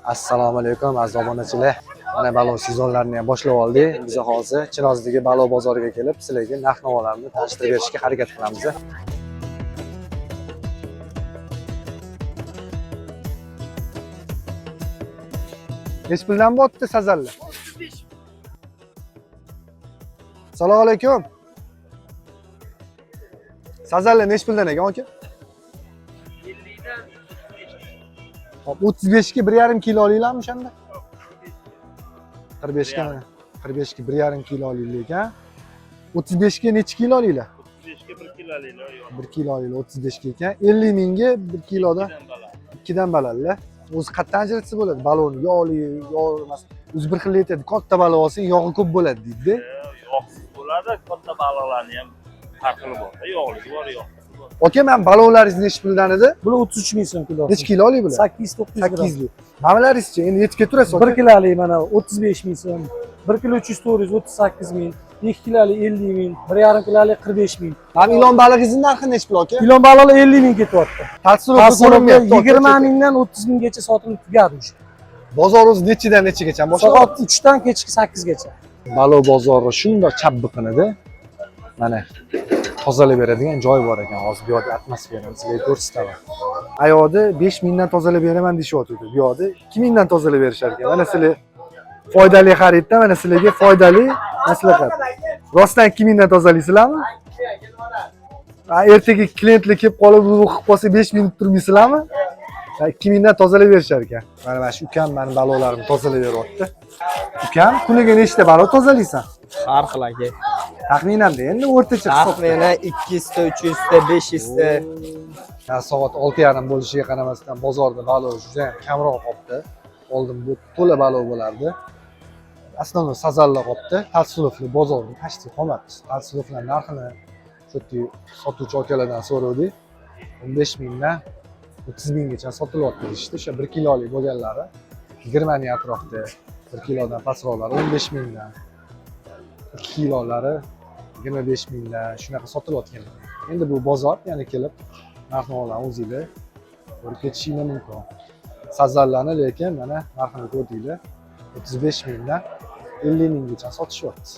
Assalomu alaykum aziz obunachilar. Mana balo sezonlarini ham boshlab oldik. Biz hozir Chinozdagi balo bozoriga kelib, sizlarga narx-navolarni tanishtirib berishga harakat qilamiz. Necha puldan bo'pti sazallar? 35. Assalomu alaykum. Sazallar necha puldan ekan aka? 35 ga 1,5 kilo olinglarmi o'shanda? 45 ga mana 45 ga 1,5 kilo olinglar ekan. 35 ga necha kilo olinglar? 35 ga 1 kilo olinglar. 1 kilo olinglar 35 ga ekan. 50 mingga 1 kiloda 2 dan balandlar. O'zi qatdan ajratsa bo'ladi? Balon yog'li, yog' emas. O'zi bir xil aytadi, katta baliq olsang yog'i ko'p bo'ladi deydi. Yog'siz bo'ladi, katta baliqlarni ham farqi bor. Yog'li bor, yog'siz bor. Aka, men baloqlaringiz necha puldan edi? Bular 33 ming so'm kilo. Necha kiloli bular? 8-9 gram. 8 li. Mamalaringizchi endi yetib keltirasiz aka? 1 kiloli mana 35 ming so'm. 1 kilo 300 400 38 ming. 2 kiloli 50 ming. 1,5 kiloli 45 ming. Mana ilon balig'ingizning narxi necha pul aka? Ilon baliqlar 50 ming ketyapti. Tasavvur 20 mingdan 30 minggacha sotilib tugadi o'sha. Bozor o'zi nechidan nechigacha boshlanadi? Soat 3 dan kechki 8 gacha. Balo bozori shundoq chabbiqinida. Mana tozalab beradigan joy bor ekan. Hozir bu yerda atmosferani sizlarga ko'rsataman. Ayoqda 5 mingdan tozalab beraman deyishyapti. Bu yerda 2 mingdan tozalab berishar ekan. Mana sizlar foydali xaridda, mana sizlarga foydali maslahat. Rostdan 2 mingdan tozalaysizlarmi? Ertaga klientlar kelib qolib, bu qilib qolsa 5 ming turmaysizlarmi? 2 mingdan tozalab berishar ekan. Mana shu ukam meni balolarimni tozalab beryapti. Ukam, kuniga nechta balo tozalaysan? Har xil aka. Taxminan-da endi o'rtacha hisob. Taxminan 200 ta, 300 ta, 500 ta. Soat 6:30 bo'lishiga qaramasdan bozorda balo juda ham kamroq qolibdi. Oldin bu to'la balo bo'lardi. Aslida sazallar qolibdi. Talsulovli bozorning tashqi qolmadi. Talsulovlar narxini shu sotuvchi akalardan so'radik. 15 mingdan 30 minggacha sotilyapti deyishdi. O'sha 1 kilolik bo'lganlari 20 ming atrofida, 1 kilodan pastroqlari 15 mingdan, 2 kilolari 25 mingdan shunaqa sotilayotgan. Endi bu bozor, ya'ni kelib narx-navolarni o'zingizlar ko'rib ketishingiz mumkin. Sazallarni lekin mana narxini ko'rdinglar, 35 mingdan 50 minggacha sotishyapti.